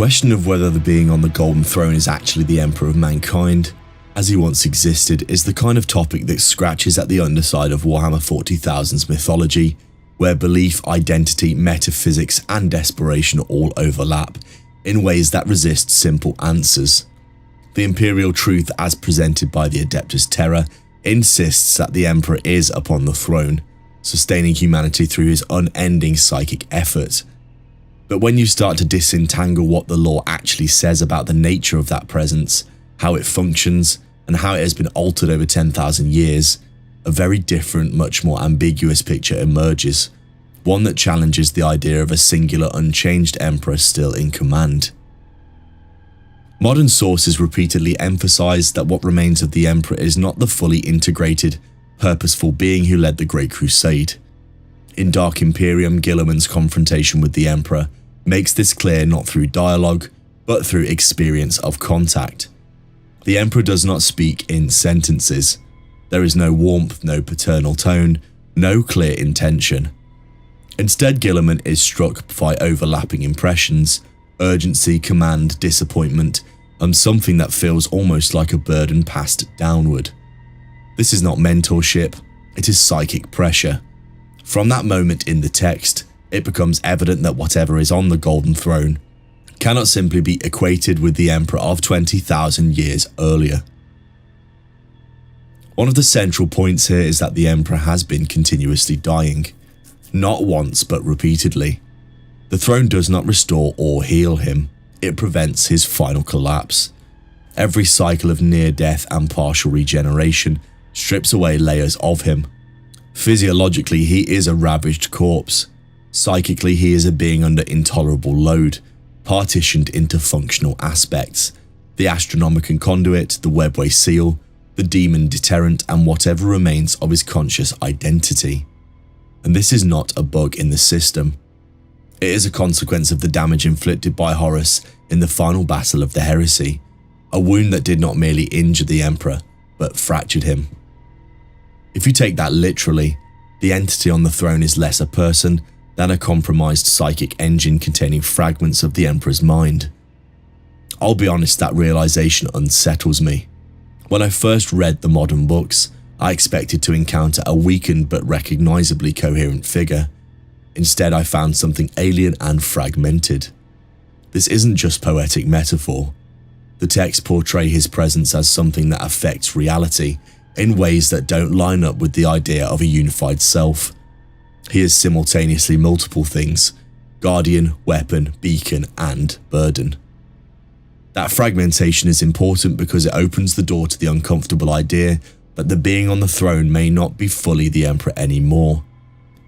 question of whether the being on the Golden Throne is actually the Emperor of mankind, as he once existed, is the kind of topic that scratches at the underside of Warhammer 40,000's mythology, where belief, identity, metaphysics and desperation all overlap in ways that resist simple answers. The Imperial truth as presented by the Adeptus Terra insists that the Emperor is upon the throne, sustaining humanity through his unending psychic effort. But when you start to disentangle what the lore actually says about the nature of that presence, how it functions, and how it has been altered over 10,000 years, a very different, much more ambiguous picture emerges, one that challenges the idea of a singular, unchanged Emperor still in command. Modern sources repeatedly emphasize that what remains of the Emperor is not the fully integrated, purposeful being who led the Great Crusade. In Dark Imperium, Guilliman's confrontation with the Emperor makes this clear not through dialogue, but through experience of contact. The Emperor does not speak in sentences. There is no warmth, no paternal tone, no clear intention. Instead, Guilliman is struck by overlapping impressions, urgency, command, disappointment, and something that feels almost like a burden passed downward. This is not mentorship, it is psychic pressure. From that moment in the text, it becomes evident that whatever is on the Golden Throne cannot simply be equated with the Emperor of 20,000 years earlier. One of the central points here is that the Emperor has been continuously dying, not once but repeatedly. The throne does not restore or heal him, it prevents his final collapse. Every cycle of near death and partial regeneration strips away layers of him. Physiologically, he is a ravaged corpse. Psychically, he is a being under intolerable load, partitioned into functional aspects: the Astronomicon conduit, the webway seal, the demon deterrent, and whatever remains of his conscious identity. And this is not a bug in the system. It is a consequence of the damage inflicted by Horus in the final battle of the Heresy, a wound that did not merely injure the Emperor, but fractured him. If you take that literally, the entity on the throne is less a person than a compromised psychic engine containing fragments of the Emperor's mind. I'll be honest, that realization unsettles me. When I first read the modern books, I expected to encounter a weakened but recognizably coherent figure. Instead, I found something alien and fragmented. This isn't just poetic metaphor. The texts portray his presence as something that affects reality in ways that don't line up with the idea of a unified self. He is simultaneously multiple things: guardian, weapon, beacon, and burden. That fragmentation is important because it opens the door to the uncomfortable idea that the being on the throne may not be fully the Emperor anymore.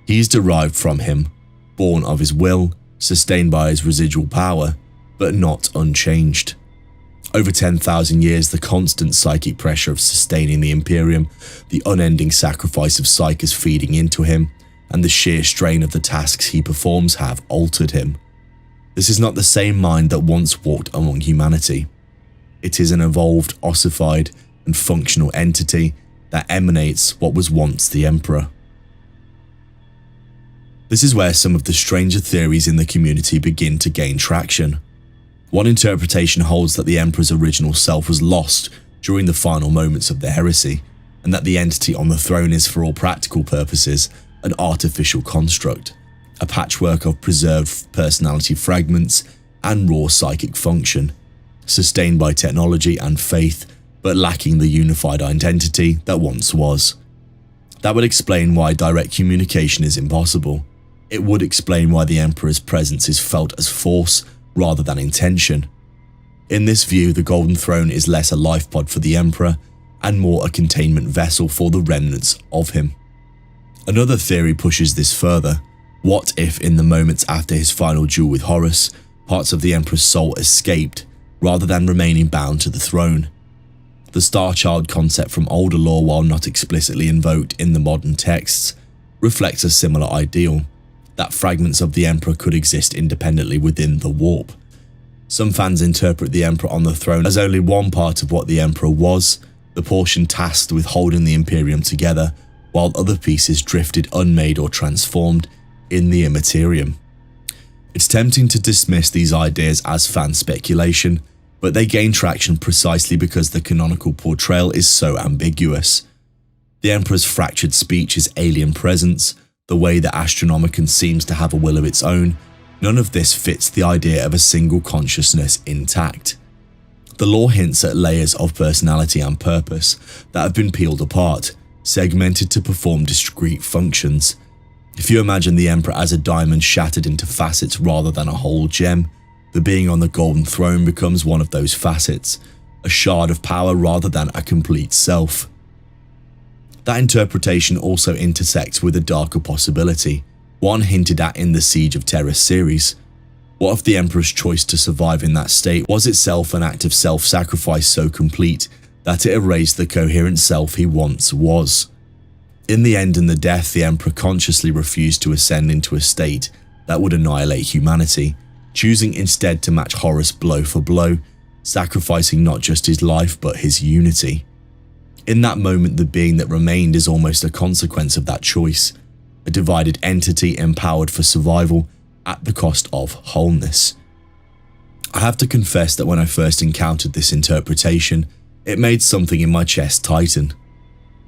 He is derived from him, born of his will, sustained by his residual power, but not unchanged. Over 10,000 years, the constant psychic pressure of sustaining the Imperium, the unending sacrifice of psychers feeding into him, and the sheer strain of the tasks he performs have altered him. This is not the same mind that once walked among humanity. It is an evolved, ossified, and functional entity that emanates what was once the Emperor. This is where some of the stranger theories in the community begin to gain traction. One interpretation holds that the Emperor's original self was lost during the final moments of the heresy, and that the entity on the throne is, for all practical purposes, an artificial construct, a patchwork of preserved personality fragments and raw psychic function, sustained by technology and faith, but lacking the unified identity that once was. That would explain why direct communication is impossible. It would explain why the Emperor's presence is felt as force rather than intention. In this view, the Golden Throne is less a lifepod for the Emperor and more a containment vessel for the remnants of him. Another theory pushes this further. What if, in the moments after his final duel with Horus, parts of the Emperor's soul escaped rather than remaining bound to the throne? The Star Child concept from older lore, while not explicitly invoked in the modern texts, reflects a similar ideal, that fragments of the Emperor could exist independently within the warp. Some fans interpret the Emperor on the throne as only one part of what the Emperor was, the portion tasked with holding the Imperium together, while other pieces drifted unmade or transformed in the immaterium. It's tempting to dismiss these ideas as fan speculation, but they gain traction precisely because the canonical portrayal is so ambiguous. The Emperor's fractured speech is alien presence, the way that Astronomicon seems to have a will of its own, none of this fits the idea of a single consciousness intact. The lore hints at layers of personality and purpose that have been peeled apart, segmented to perform discrete functions. If you imagine the Emperor as a diamond shattered into facets rather than a whole gem, the being on the golden throne becomes one of those facets, a shard of power rather than a complete self. That interpretation also intersects with a darker possibility, one hinted at in the Siege of Terra series. What if the Emperor's choice to survive in that state was itself an act of self-sacrifice so complete that it erased the coherent self he once was? In the end and the death, the Emperor consciously refused to ascend into a state that would annihilate humanity, choosing instead to match Horus blow for blow, sacrificing not just his life but his unity. In that moment, the being that remained is almost a consequence of that choice, a divided entity empowered for survival at the cost of wholeness. I have to confess that when I first encountered this interpretation, it made something in my chest tighten.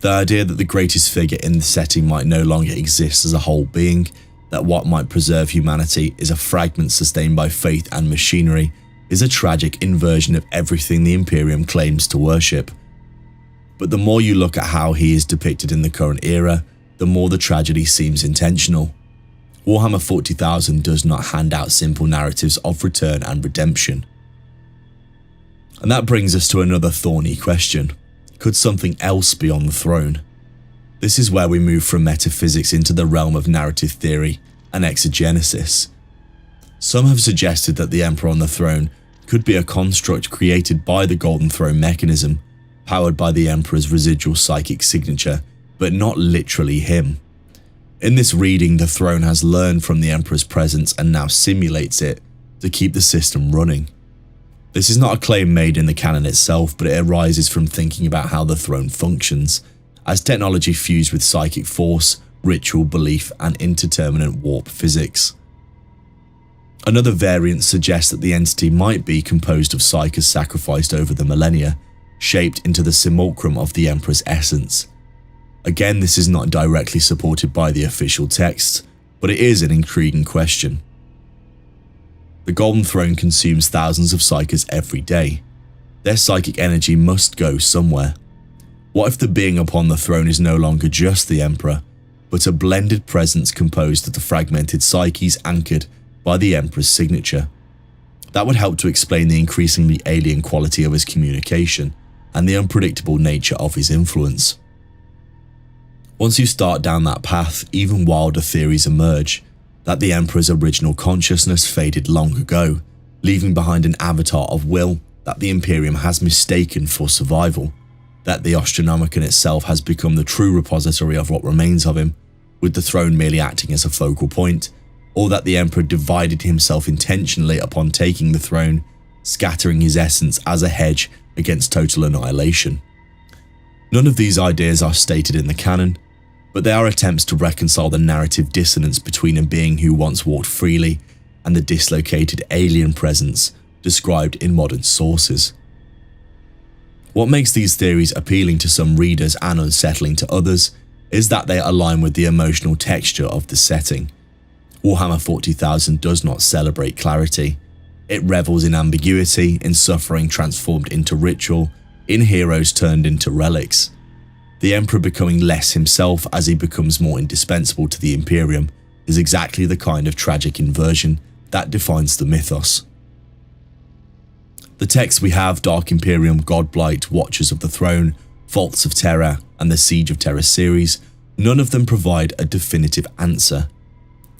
The idea that the greatest figure in the setting might no longer exist as a whole being, that what might preserve humanity is a fragment sustained by faith and machinery, is a tragic inversion of everything the Imperium claims to worship. But the more you look at how he is depicted in the current era, the more the tragedy seems intentional. Warhammer 40,000 does not hand out simple narratives of return and redemption. And that brings us to another thorny question. Could something else be on the throne? This is where we move from metaphysics into the realm of narrative theory and exegesis. Some have suggested that the Emperor on the throne could be a construct created by the Golden Throne mechanism, powered by the Emperor's residual psychic signature, but not literally him. In this reading, the throne has learned from the Emperor's presence and now simulates it to keep the system running. This is not a claim made in the canon itself, but it arises from thinking about how the throne functions, as technology fused with psychic force, ritual belief, and indeterminate warp physics. Another variant suggests that the entity might be composed of psychers sacrificed over the millennia, shaped into the simulacrum of the Emperor's essence. Again, this is not directly supported by the official texts, but it is an intriguing question. The Golden Throne consumes thousands of psychers every day. Their psychic energy must go somewhere. What if the being upon the throne is no longer just the Emperor, but a blended presence composed of the fragmented psyches anchored by the Emperor's signature? That would help to explain the increasingly alien quality of his communication and the unpredictable nature of his influence. Once you start down that path, even wilder theories emerge, that the Emperor's original consciousness faded long ago, leaving behind an avatar of will that the Imperium has mistaken for survival, that the Astronomicon itself has become the true repository of what remains of him, with the throne merely acting as a focal point, or that the Emperor divided himself intentionally upon taking the throne, scattering his essence as a hedge against total annihilation. None of these ideas are stated in the canon, but they are attempts to reconcile the narrative dissonance between a being who once walked freely and the dislocated alien presence described in modern sources. What makes these theories appealing to some readers and unsettling to others is that they align with the emotional texture of the setting. Warhammer 40,000 does not celebrate clarity. It revels in ambiguity, in suffering transformed into ritual, in heroes turned into relics. The Emperor becoming less himself as he becomes more indispensable to the Imperium is exactly the kind of tragic inversion that defines the mythos. The texts we have, Dark Imperium, Godblight, Watchers of the Throne, Faults of Terror, and the Siege of Terror series, none of them provide a definitive answer.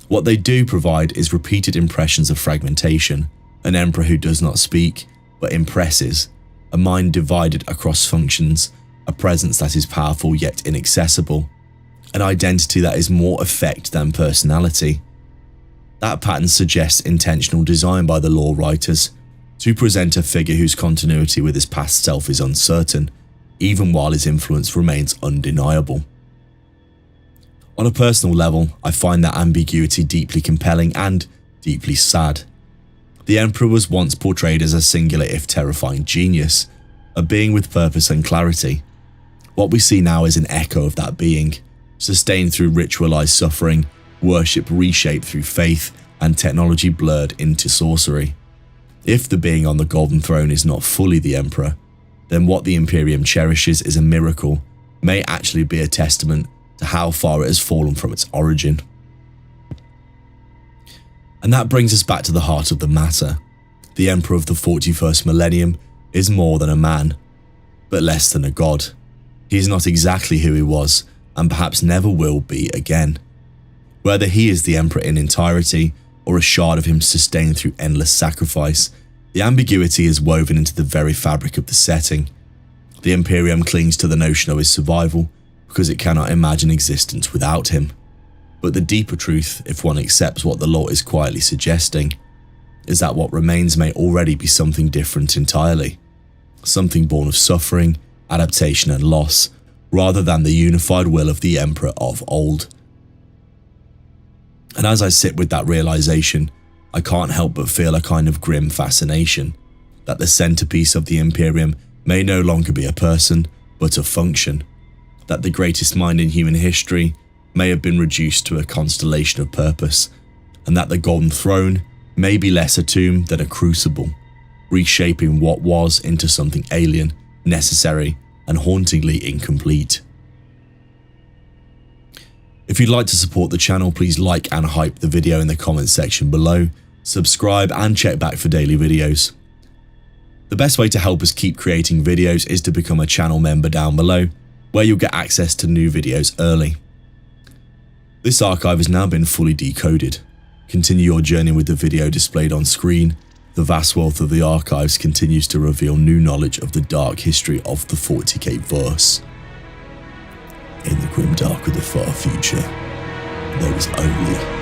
What they do provide is repeated impressions of fragmentation, an Emperor who does not speak, but impresses, a mind divided across functions, a presence that is powerful yet inaccessible, an identity that is more effect than personality. That pattern suggests intentional design by the lore writers to present a figure whose continuity with his past self is uncertain, even while his influence remains undeniable. On a personal level, I find that ambiguity deeply compelling and deeply sad. The Emperor was once portrayed as a singular if terrifying genius, a being with purpose and clarity. What we see now is an echo of that being, sustained through ritualized suffering, worship reshaped through faith, and technology blurred into sorcery. If the being on the Golden Throne is not fully the Emperor, then what the Imperium cherishes is a miracle, may actually be a testament to how far it has fallen from its origin. And that brings us back to the heart of the matter. The Emperor of the 41st millennium is more than a man, but less than a god. He is not exactly who he was, and perhaps never will be again. Whether he is the Emperor in entirety, or a shard of him sustained through endless sacrifice, the ambiguity is woven into the very fabric of the setting. The Imperium clings to the notion of his survival, because it cannot imagine existence without him. But the deeper truth, if one accepts what the lore is quietly suggesting, is that what remains may already be something different entirely. Something born of suffering, adaptation and loss, rather than the unified will of the Emperor of old. And as I sit with that realization, I can't help but feel a kind of grim fascination, that the centerpiece of the Imperium may no longer be a person, but a function, that the greatest mind in human history may have been reduced to a constellation of purpose, and that the Golden Throne may be less a tomb than a crucible, reshaping what was into something alien, necessary, and hauntingly incomplete. If you'd like to support the channel, please like and hype the video in the comments section below, subscribe and check back for daily videos. The best way to help us keep creating videos is to become a channel member down below, where you'll get access to new videos early. This archive has now been fully decoded. Continue your journey with the video displayed on screen. The vast wealth of the archives continues to reveal new knowledge of the dark history of the 40k verse. In the grim dark of the far future, there is only